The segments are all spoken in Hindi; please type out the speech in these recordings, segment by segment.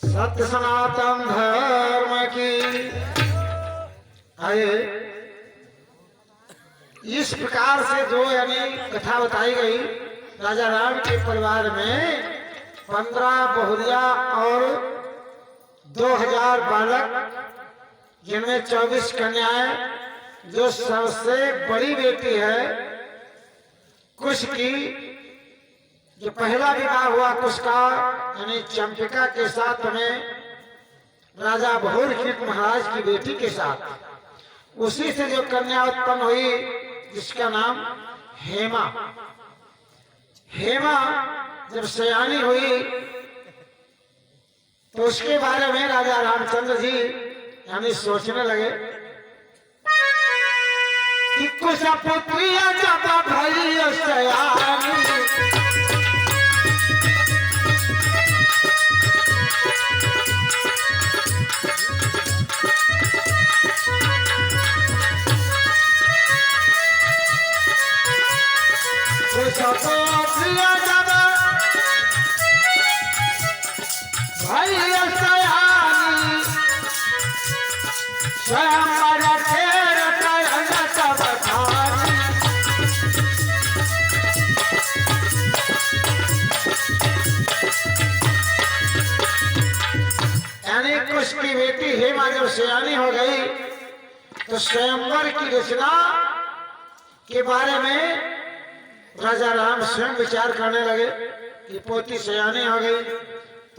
सत्य सनातन धर्म की आए इस प्रकार से जो यानी कथा बताई गई। राजा राम के परिवार में 15 बहुरिया और 2000 बालक, जिनमें 24 कन्याएं। जो सबसे बड़ी बेटी है कुश की, जो पहला विवाह हुआ कुश का यानी चंपिका के साथ में राजा भोरखित महाराज की बेटी के साथ, उसी से जो कन्या उत्पन्न हुई जिसका नाम हेमा। हेमा जब सयानी हुई तो उसके बारे में राजा रामचंद्र जी यानी सोचने लगे कि कुछ पुत्रिया जब भई सयानी, कुछ पुत्रिया जब भई सयानी, स्वयं की बेटी हेमा जब सयानी हो गई तो स्वयंवर की रचना के बारे में राजा राम स्वयं विचार करने लगे कि पोती सयानी हो गई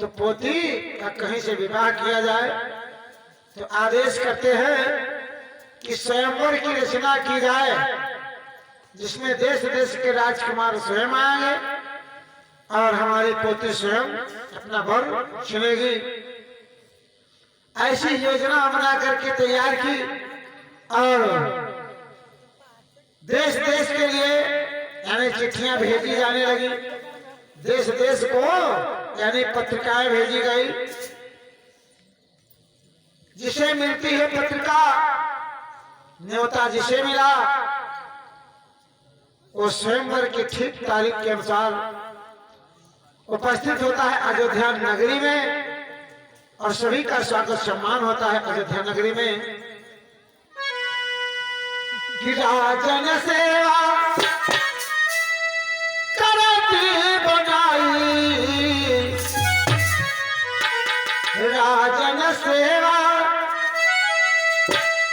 तो पोती का कहीं से विवाह किया जाए। तो आदेश करते हैं कि स्वयंवर की रचना की जाए जिसमें देश देश के राजकुमार स्वयं आएंगे और हमारी पोती स्वयं अपना वर चुनेगी। ऐसी योजना बना करके तैयार की और देश देश के लिए यानी चिट्ठियां भेजी जाने लगी। देश देश को यानी पत्रिकाएं भेजी गई। जिसे मिलती है पत्रिका, न्योता जिसे मिला वो स्वयंवर की ठीक तारीख के अनुसार उपस्थित होता है अयोध्या नगरी में और सभी का स्वागत सम्मान होता है अयोध्या नगरी में। कि राजन सेवा करती बनाई, राजन सेवा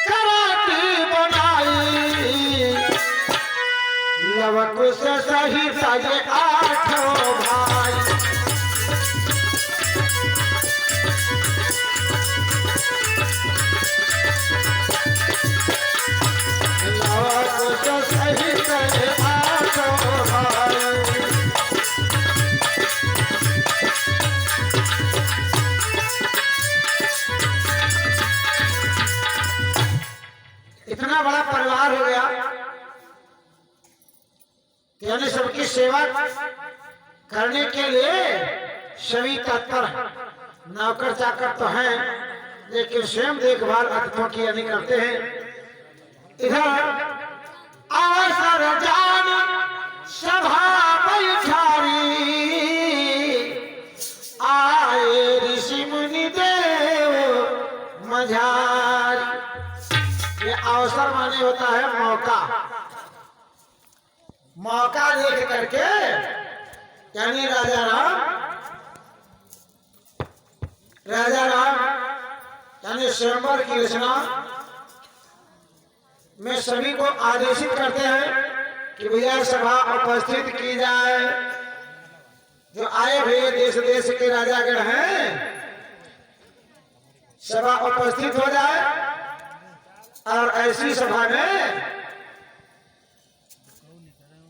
करती बनाई, लवकुश सहित ये 8 भाई। इतना बड़ा परिवार हो गया यानी सबकी सेवा करने के लिए सभी तत्पर। नौकर चाकर तो हैं लेकिन स्वयं देखभाल अतिथियों की यानी करते हैं। इधर अवसर जान सभा बैठारी, आए ऋषि मुनि देव मझारी। ये अवसर माने होता है मौका। मौका देख करके यानी राजा राम यानी स्वयंवर की रचना में सभी को आदेशित करते हैं कि भैया सभा उपस्थित की जाए। जो आए हुए देश देश के राजागण हैं सभा उपस्थित हो जाए और ऐसी सभा में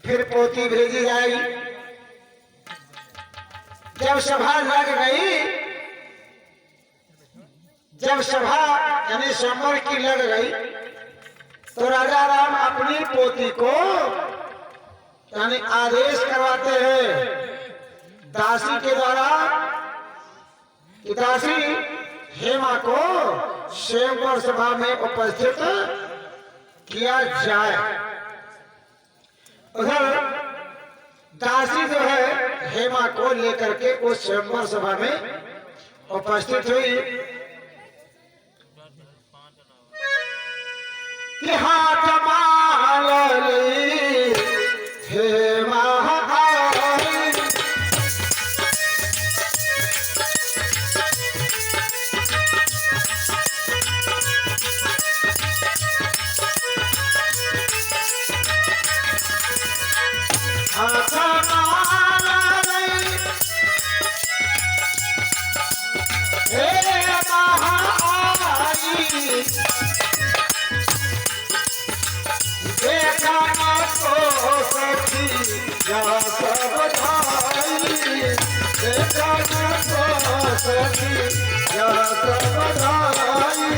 फिर पोती भेजी जाएगी। जब सभा लग गई, जब सभा यानी स्वयंवर की लग गई तो राजा राम अपनी पोती को यानी आदेश करवाते हैं दासी के द्वारा कि दासी हेमा को स्वयंवर सभा में उपस्थित किया जाए। उधर दासी जो है हेमा को लेकर के उस स्वयंवर सभा में उपस्थित हुई कि हाथ मालली हे महाकाली हाथ मालली हे महाकाली देखा को सखी या सब धाई देखा को सखी या सब धाई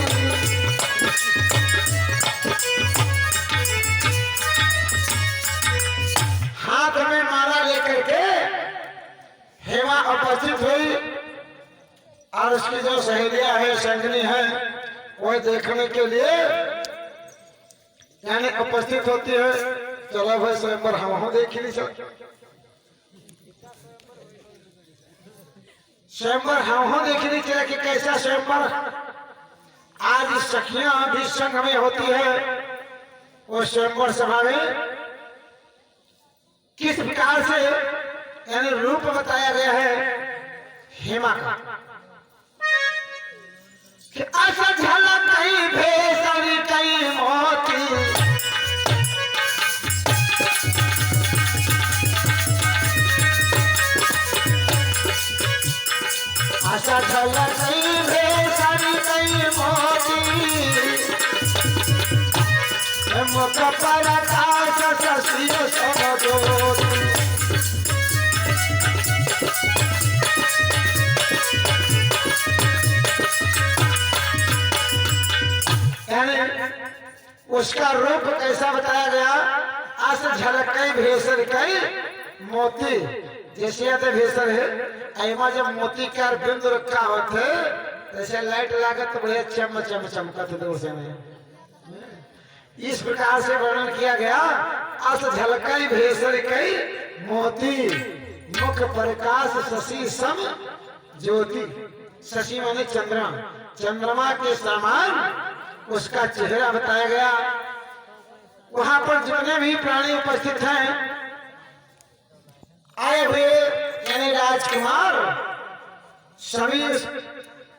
हाथ में माला लेकर के हेमा उपस्थित हुई और उसकी जो सहेलियां है संगनी है वह देखने के लिए यानी उपस्थित होती है। चलो भाई स्वयंवर हम देख ही नहीं सकते, स्वयंवर हम देख नहीं चले कि कैसा स्वयंवर आज सखियां भी संग में होती है। वो स्वयंवर सभा में किस प्रकार से यानी रूप बताया गया है हेमा का कि ऐसा झलक कहीं भेसरी कहीं मोती ऐसा झलक कहीं भेसरी कहीं मोती मुख पर आकाश शशि समज्योति उसका रूप कैसा बताया गया आस झलक कई भेसर कई मोती जैसे भेसर है ऐमा जब मोती का बिंद रखा होते जैसे लाइट लागत तो बढ़िया चम चम चमकत दूर से नहीं। इस प्रकार से वर्णन किया गया अस झलकई भेसर कई मोती मुख प्रकाश शशि सम ज्योति। शशि माने चंद्रमा, चंद्रमा के समान उसका चेहरा बताया गया। वहां पर जितने भी प्राणी उपस्थित हैं आए हुए यानी राजकुमार सभी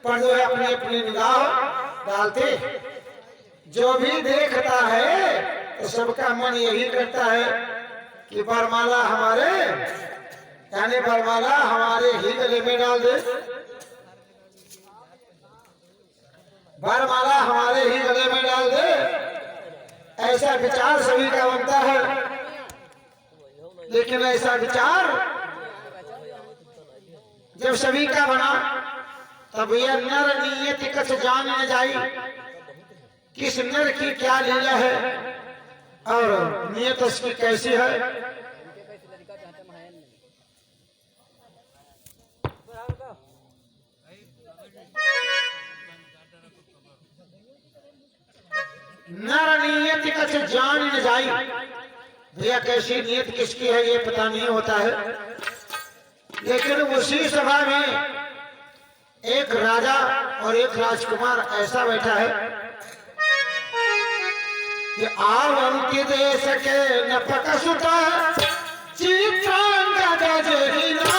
पर जो है अपनी अपनी निगाह डालते। जो भी देखता है तो सबका मन यही करता है कि वरमाला हमारे यानी वरमाला हमारे ही गले में डाल दे, वरमाला हमारे ही गले में डाल दे। ऐसा विचार सभी का बनता है, लेकिन ऐसा विचार जब सभी का बना तब यह नर नियति कछ जान न जाई किस नर की क्या लीला है और नियत उसकी कैसी है। नर नियत कछ जान न जाई, भैया कैसी नियत किसकी है ये पता नहीं होता है। लेकिन उसी सभा में एक राजा और एक राजकुमार ऐसा बैठा है कि आवंती देश के नपक सुता चित्रांगद जहिना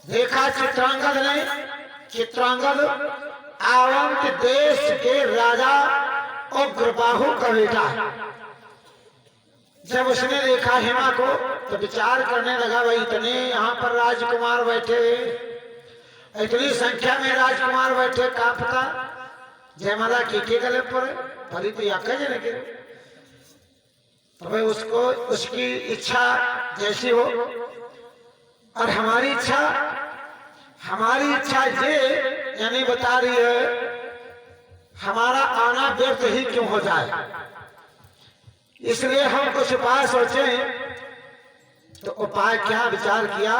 देखा चित्रांगद ने। चित्रांगद आवंत देश के राजा उग्रबाहु का बेटा। जब उसने देखा हेमा को तो विचार करने लगा, भाई इतने यहाँ पर राजकुमार बैठे इतनी संख्या में राजकुमार बैठे, का पता जयमाला के गले पर भरी तो या जने के, तो भाई उसको उसकी इच्छा जैसी हो। और हमारी इच्छा ये यानी बता रही है हमारा आना व्यर्थ ही क्यों हो जाए, इसलिए हम कुछ उपाय सोचे। तो उपाय क्या विचार किया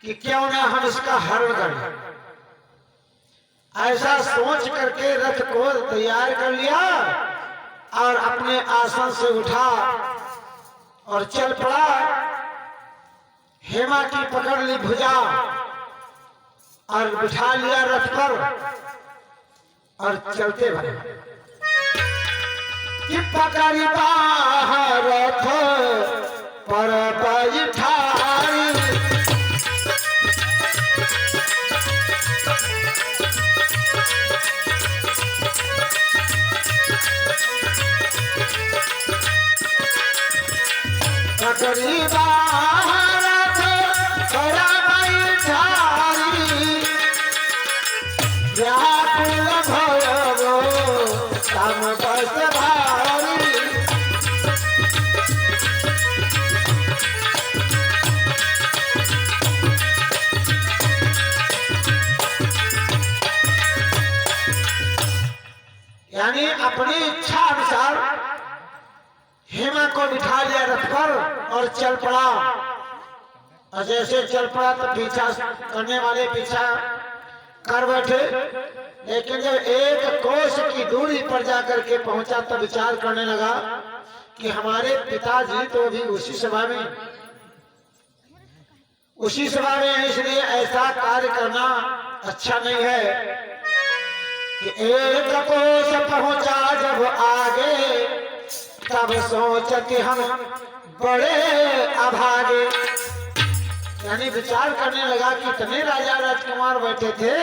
कि क्यों ना हम इसका हरण करें। ऐसा सोच करके रथ को तैयार कर लिया और अपने आसन से उठा और चल पड़ा। हेमा की पकड़ ली भुजा और बिठा लिया रथ पर और चलते भरे कि पकड़ी बाहर रथ पर बैठाई। पकड़ी बाहर रथ पर बैठाई, व्याकुल भयवो तम बस भारी। यानी अपनी इच्छा अनुसार हेमा को बिठा लिया रथ पर और चल पड़ा। और जैसे चल पड़ा तो पीछा करने वाले पीछा कर बैठे, लेकिन जब एक कोस की दूरी पर जाकर के पहुंचा तो विचार करने लगा कि हमारे पिताजी तो भी उसी सभा में हैं, इसलिए ऐसा कार्य करना अच्छा नहीं है कि एक कोस पहुंचा जब आगे तब सोचते हम बड़े अभागे। यानी विचार करने लगा कि इतने राजा राजकुमार बैठे थे,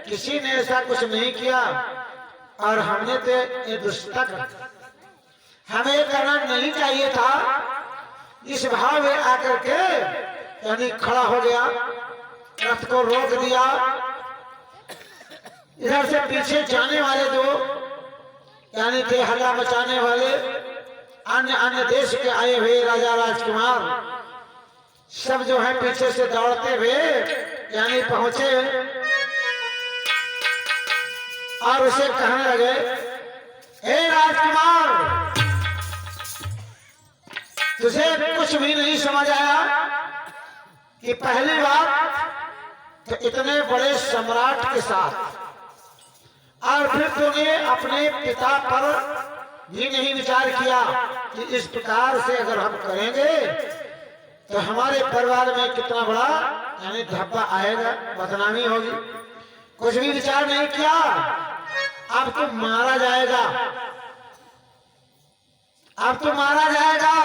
किसी ने ऐसा कुछ नहीं किया और हमने तो ये दुष्टक हमें करना नहीं चाहिए था। इस भाव में आकर के यानी खड़ा हो गया, रथ को रोक दिया। इधर से पीछे जाने वाले जो यानी थे हल्ला मचाने वाले अन्य देश के आए हुए राजा राजकुमार सब जो है पीछे से दौड़ते हुए यानी पहुंचे और उसे कहने लगे, हे राजकुमार, तुझे कुछ भी नहीं समझ आया कि पहली बात तो इतने बड़े सम्राट के साथ और फिर तूने अपने पिता पर भी नहीं विचार किया कि इस प्रकार से अगर हम करेंगे तो हमारे परिवार में कितना बड़ा यानी धब्बा आएगा, बदनामी होगी। कुछ भी विचार नहीं किया, अब तो मारा जाएगा, अब तो मारा जाएगा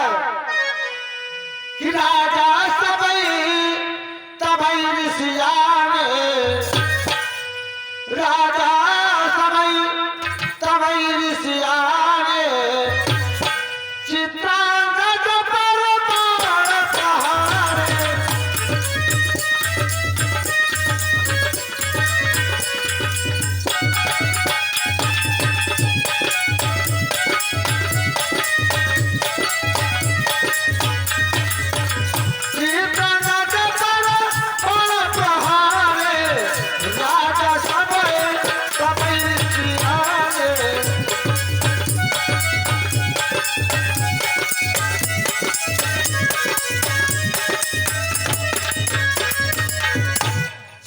कि राजा तबई ऋषियाने, राजा तबई ऋषियाने चित्रांगद पर बाण प्रहारे। चित्रांगद पर बाण प्रहारे, राजा तबई ऋषियाने।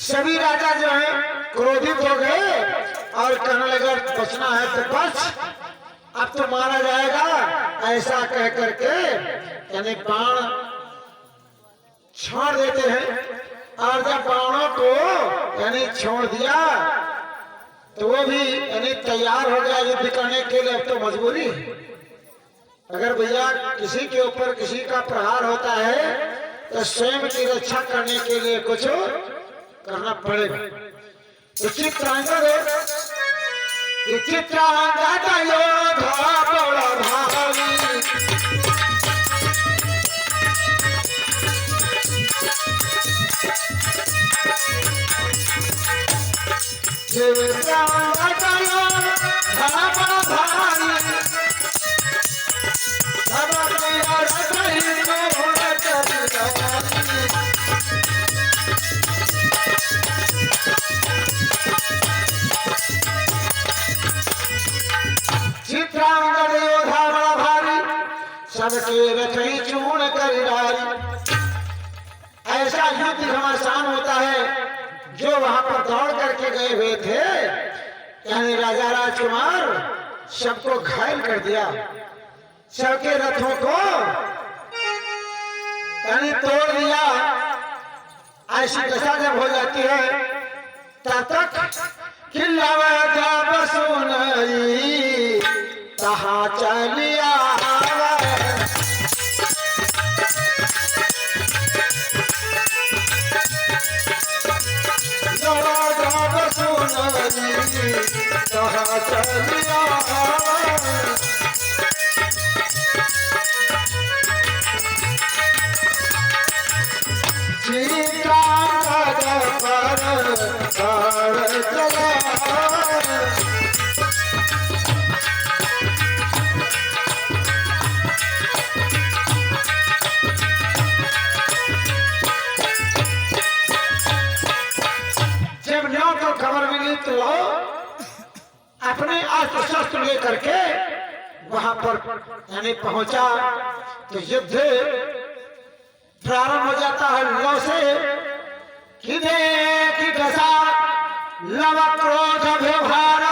सभी राजा जो है क्रोधित हो गए और कहने लगे बचना है तो बच, अब तो मारा जाएगा। ऐसा कह करके यानी बाण छोड़ देते हैं और जब बाणों को यानी छोड़ दिया तो वो भी यानी तैयार हो गया युद्ध करने के लिए। अब तो मजबूरी, अगर भैया किसी के ऊपर किसी का प्रहार होता है तो स्वयं की रक्षा करने के लिए कुछ करना पड़ेगा। तो चित्रांगद योद्धा बड़ा भावी, शिवराम चलो धर्म धारी सब प्रिया रखी मोर चरितारी चित्रांगद योधा बड़ा भारी सबके रचई चूर्ण कर डारी। ऐसा युद्ध घमासान होता है जो वहां पर दौड़ करके गए हुए थे, यानी राजा राजकुमार सबको घायल कर दिया, सबके रथों को यानी तोड़ दिया। ऐसी दशा जब हो जाती है तब तक खिलावा जब सुनई तहाँ चलिया जब सुनई तहाँ चलिया जब न्यों को खबर मिली तो अपने अस्त्र शस्त्र लेकर के वहां पर यानी पहुंचा तो युद्ध प्रारंभ हो जाता है। लौ से किने की दशा लव क्रोध व्यवहार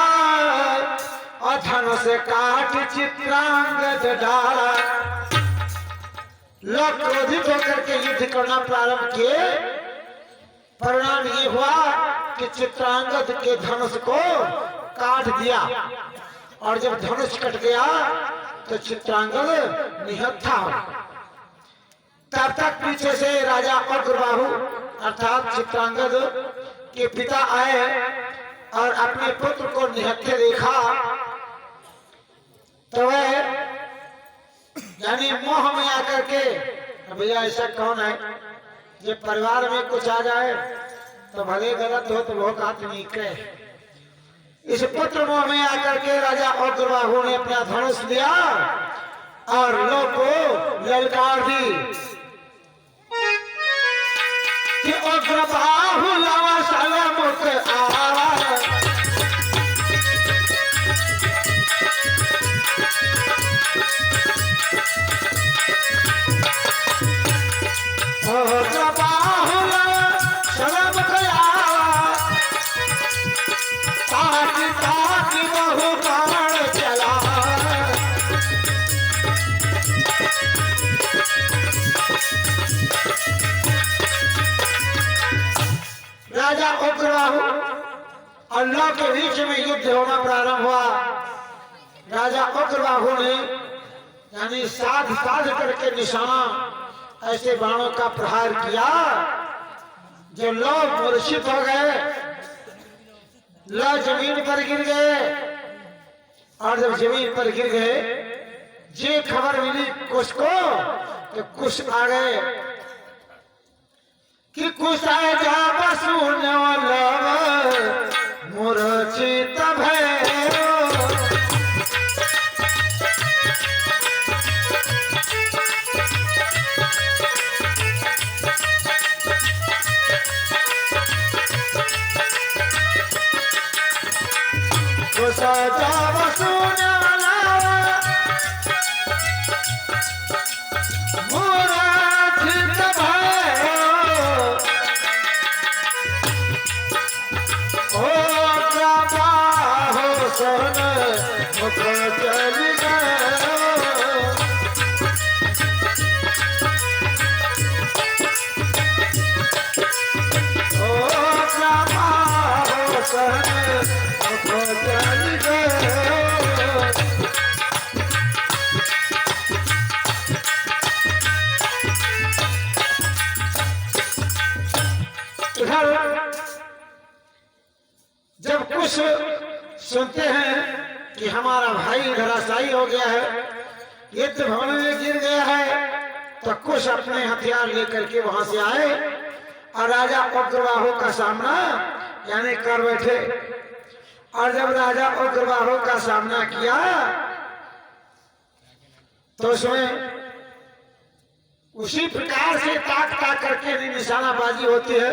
और धन से काट चित्रांगद डाला। लोग क्रोधित होकर के युद्ध करना प्रारंभ किए। परिणाम ये हुआ कि चित्रांगद के धनुष को काट दिया और जब धनुष कट गया तो चित्रांगद निहत्था हो। तब तक पीछे से राजा अग्रबाहु अर्थात चित्रांगद के पिता आए और अपने पुत्र को निहत्थे देखा तो वह यानी मोह में आकर के भैया ऐसा कौन है जब परिवार में कुछ आ जाए तो भले गलत हो तो लोग हाथ नहीं कहे। इस पुत्र मोह में आकर के राजा अग्रबाहु ने अपना धनुष लिया और लोग को ललकार दी कि अग्रबाहु लवा सलामुत आवा अग्रबाहु लवा सलामुत आवा ताकि ताकि बहु बाण चला। राजा अग्रबाहु और लौ के बीच में युद्ध होना प्रारंभ हुआ। राजा अग्रबाहु ने यानी साध साध करके निशाना ऐसे बाणों का प्रहार किया जो लौ मूर्छित हो गए, लौ जमीन पर गिर गए और जब जमीन पर गिर गए ये खबर मिली कुश को तो कुश आ गए कि कुश आए जा बसून मूर्छित भय। कुश जा बसून मूर्छित भय। ओ अग्रबाहु सन मुख चल गए। ओ अग्रबाहु सन मुख चल गए। इधर जब कुछ सुनते हैं कि हमारा भाई धराशायी हो गया है, युद्ध भवन में गिर गया है, तो कुछ अपने हथियार लेकर के वहां से आए और राजा अग्रबाहु का सामना यानी कर बैठे। और जब राजा उग्रबाहु का सामना किया तो उसमें उसी प्रकार से ताक ताक करके निशानाबाजी होती है,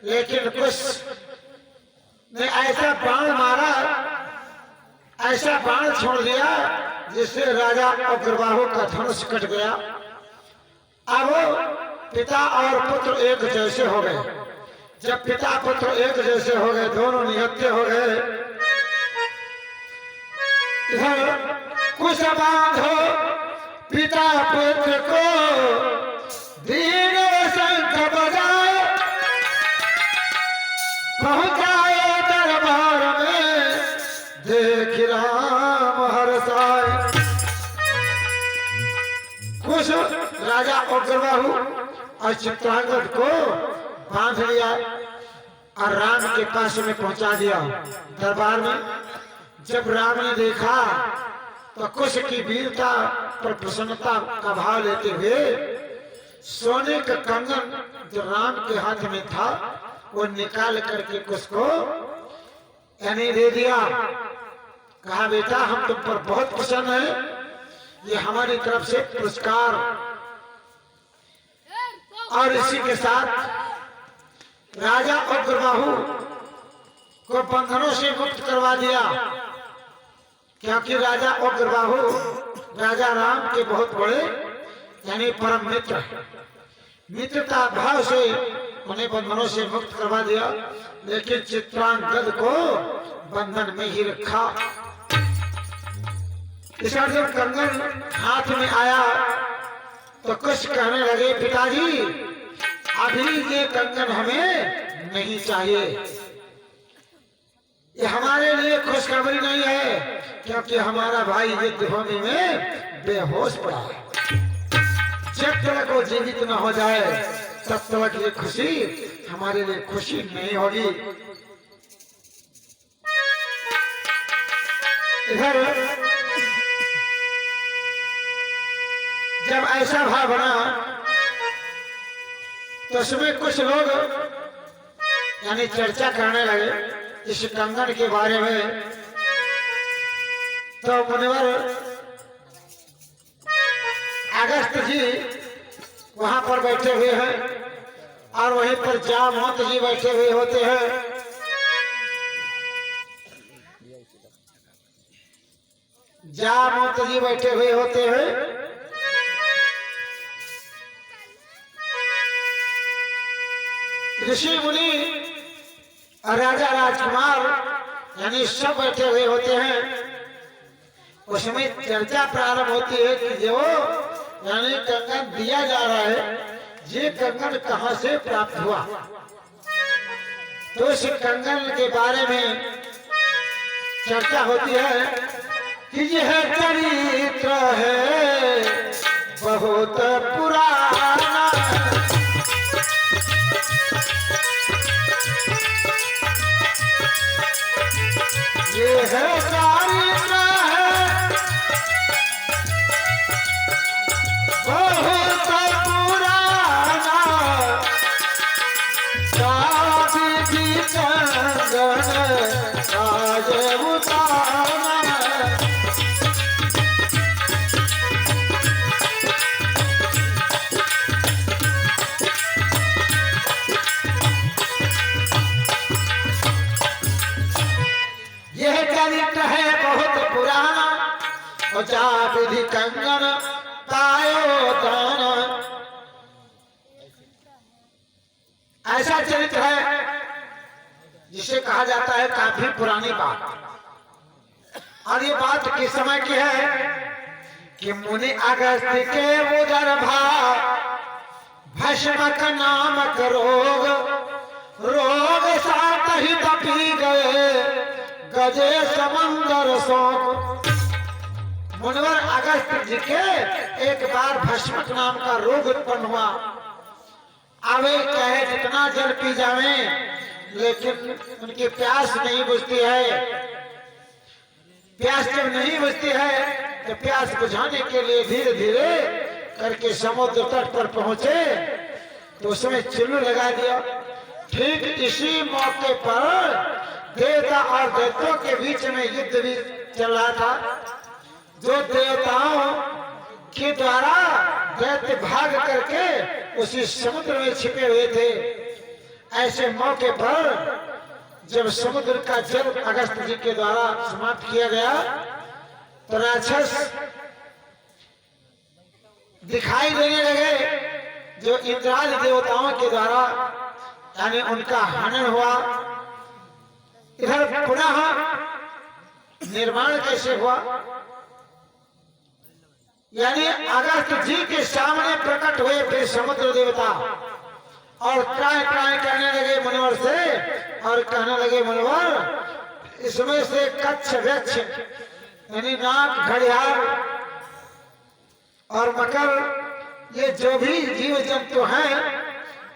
लेकिन कुछ ने ऐसा बाण मारा, ऐसा बाण छोड़ दिया जिससे राजा उग्रबाहु का धनुष कट गया। अब पिता और पुत्र एक जैसे हो गए। जब पिता पुत्र एक जैसे हो गए, दोनों निहत्थे हो गए। इधर कुछ बांधो पिता पुत्र को, दीन शंख बजाए पहुंचाए दरबार में, देख राम हर्षाए। कुछ राजा उग्रबाहु और चित्रांगद को बांध लिया और राम के पास में पहुंचा दिया दरबार में। जब राम ने देखा तो कुश की वीरता पर प्रसन्नता का भाव लेते हुए सोने का कंगन जो राम के हाथ में था वो निकाल करके कुश को यानी दे दिया। कहा बेटा हम तुम पर बहुत प्रसन्न है, ये हमारी तरफ से पुरस्कार। और इसी के साथ राजा उग्रबाहु को बंधनों से मुक्त करवा दिया, क्योंकि राजा उग्रबाहु राजा राम के बहुत बड़े यानी परम मित्र, मित्रता भाव से उन्हें बंधनों से मुक्त करवा दिया। लेकिन चित्रांगद को बंधन में ही रखा। इस जब कंगन हाथ में आया तो कुछ कहने लगे, पिताजी अभी ये कंगन हमें नहीं चाहिए, ये हमारे लिए खुशखबरी नहीं है, क्योंकि हमारा भाई युद्ध भूमि में बेहोश पड़ा है। जब तक वो जीवित न हो जाए तब तक ये खुशी हमारे लिए खुशी नहीं होगी। इधर जब ऐसा भाव बना तो उसमें कुछ लोग यानी चर्चा करने लगे इस कंगन के बारे में। तो मुनिवर अगस्त जी वहां पर बैठे हुए हैं और वहीं पर जामवंत जी बैठे हुए होते हैं। जामवंत जी बैठे हुए होते हैं। ऋषि मुनि और राजा राजकुमार यानी सब बैठे हुए होते हैं। उसमें चर्चा प्रारंभ होती है कि जो यानी कंगन दिया जा रहा है, ये कंगन कहां से प्राप्त हुआ। तो इस कंगन के बारे में चर्चा होती है कि यह चरित्र है बहुत पुराना, ये है चरित्र है बहुत पुराना, शादी की कंगन आज उतारना। यह चरित्र है बहुत पुराना, जा विधि कंगन पायो दान। ऐसा चरित्र है जिसे कहा जाता है काफी पुरानी बात। और ये बात किस समय की है कि मुनि अगस्त के उदर भस्मक नामक रोग, रोग साथ ही तपी गए गजे समंदर सोक। मुनिवर अगस्त जी के एक बार भस्मक नाम का रोग उत्पन्न हुआ। आवे चाहे जितना जल पी जावे लेकिन उनकी प्यास नहीं बुझती है। प्यास जब नहीं बुझती है तो प्यास बुझाने के लिए धीरे धीरे करके समुद्र तट पर पहुंचे तो उसमें चुल्लू लगा दिया। ठीक इसी मौके पर देवता और दैत्यों के बीच में युद्ध भी चल रहा था। जो देवताओं के द्वारा दैत्य भाग करके उसी समुद्र में छिपे हुए थे। ऐसे मौके पर जब समुद्र का जल अगस्त जी के द्वारा समाप्त किया गया तो राक्षस दिखाई देने लगे, जो इंद्रादि देवताओं के द्वारा यानी उनका हनन हुआ। इधर पुनः निर्माण कैसे हुआ, यानी अगस्त जी के सामने प्रकट हुए फिर समुद्र देवता और ट्राई ट्राई करने लगे मुनिवर से और कहने लगे, मुनिवर इसमें से कच्छ वृक्ष यानी नाग, घड़ियाल और मकर, ये जो भी जीव जंतु हैं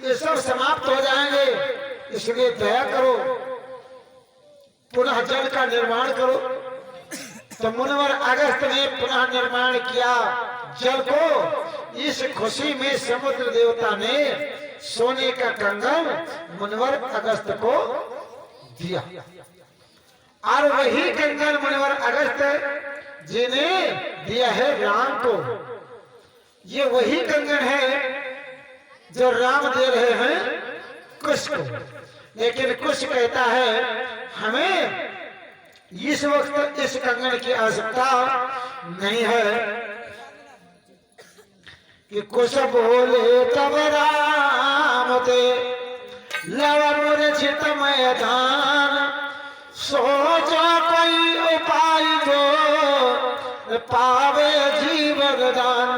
ये सब समाप्त हो जाएंगे, इसलिए दया करो, पुनः जल का निर्माण करो। तो मुनिवर अगस्त ने पुनः निर्माण किया जल को। इस खुशी में समुद्र देवता ने सोने का कंगन मुनिवर अगस्त को दिया और वही कंगन मुनिवर अगस्त जी ने दिया है राम को। ये वही कंगन है जो राम दे रहे हैं कुश को, लेकिन कुश कहता है हमें इस वक्त इस कंगन की आवश्यकता नहीं है। कि कुश बोले तब राम ते लव मूर्छित मैदान, सोचो कोई उपाय जो पावे जीवन दान।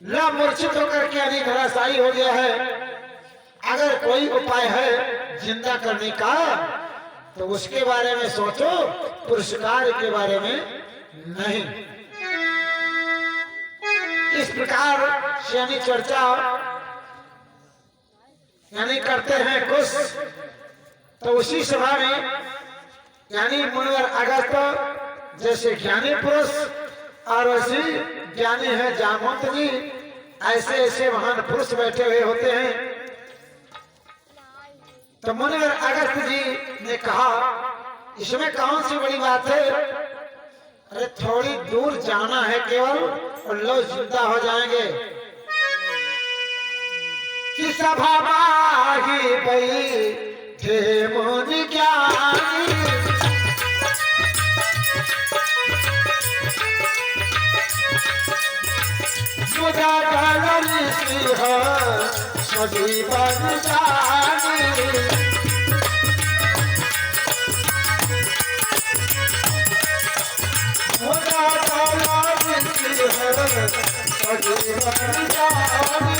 लव मूर्छित होकर के यानी धराशायी हो गया है, अगर कोई उपाय है जिंदा करने का तो उसके बारे में सोचो, पुरस्कार के बारे में नहीं। इस प्रकार यानी चर्चा यानी करते हैं कुछ। तो उसी सभा में यानी मुनिवर अगस्त जैसे ज्ञानी पुरुष और वैसे ज्ञानी है जामवंत जी, ऐसे ऐसे महान पुरुष बैठे हुए होते हैं। तो मुनिवर अगस्त जी ने कहा इसमें कौन सी बड़ी बात है, अरे थोड़ी दूर जाना है केवल और लोग जिंदा हो जाएंगे। कि सभा बागी बई थे मुनि ज्ञानी, मुझा ढलन सिंह सजीवन जानी। मुझा ढलन सिंह सजीवन जानी।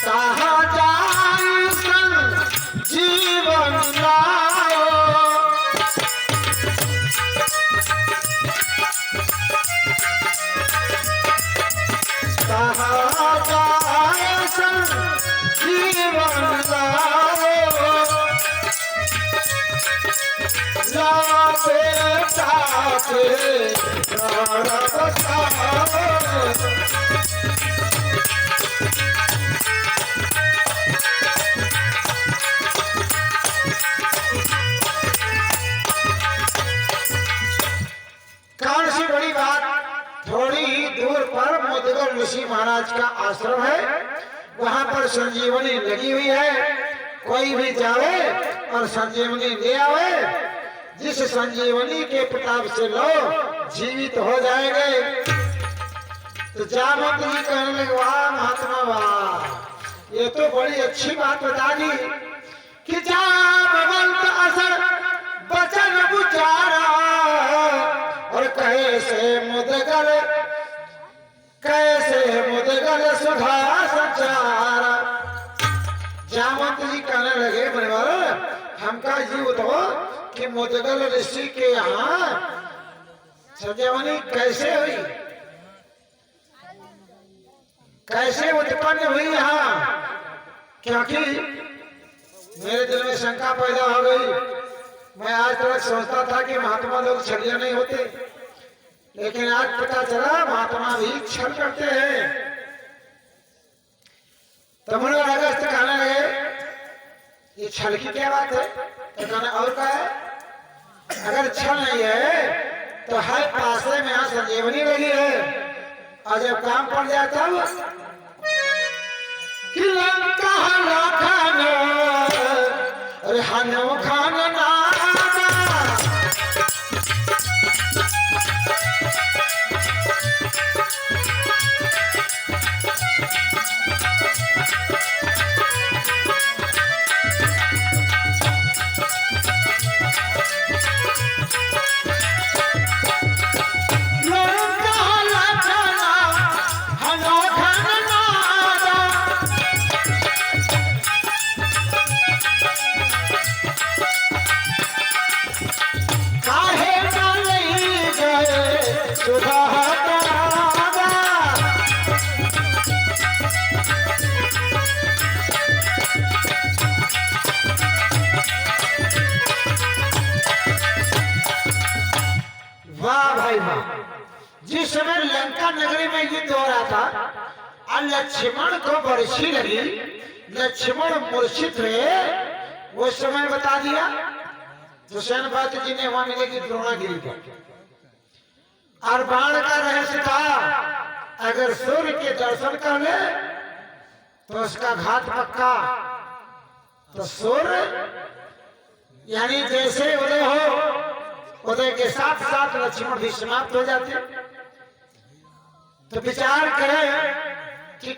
कहा जाए सन जीवन लाओ, कहा जाए सन जीवन लाओ, ला बेटा के प्राण बचाओ। कौन सी बड़ी बात, थोड़ी ही दूर पर मुदगल ऋषि महाराज का आश्रम है, वहां पर संजीवनी लगी हुई है। कोई भी जावे और संजीवनी ले आवे, जिस संजीवनी के प्रताप से लोग जीवित हो जाएंगे। तो जामवंत जी कहने लगे वाह महात्मा वाह, ये तो बड़ी अच्छी बात बता दी कि जामवंत असर बचन बुचारा और कैसे मुदगल सुधा संचारा। जामवंत जी कहने लगे मुनिवर हमका जीव तो कि मुदगल ऋषि के यहाँ संजीवनी कैसे हुई, कैसे उत्पन्न हुई यहाँ, क्योंकि मेरे दिल में शंका पैदा हो गई। मैं आज तक सोचता था कि महात्मा लोग छलिया नहीं होते, लेकिन आज पता चला महात्मा भी छल करते हैं। तो मुनिवर अगस्त कहने लगे ये छल की क्या बात है? तो कहने और क्या है? अगर छल नहीं है तो हर पासे में यहाँ संजीवनी लगी है और जब काम पड़ जाए तब कि लंका खान अरे हनो खान नादा जिस समय लंका नगरी में युद्ध हो रहा था और लक्ष्मण को बरसी लगी, लक्ष्मण मूर्छित हुए, वो समय बता दिया तो सेनापति जी ने वहां मिलेगी द्रोणागिरी पर। और बाण का रहस्य था अगर सूर्य के दर्शन कर ले तो उसका घात पक्का। तो सूर्य यानी जैसे उदय हो उदय के साथ साथ लक्ष्मण भी समाप्त हो जाते। तो विचार करें कि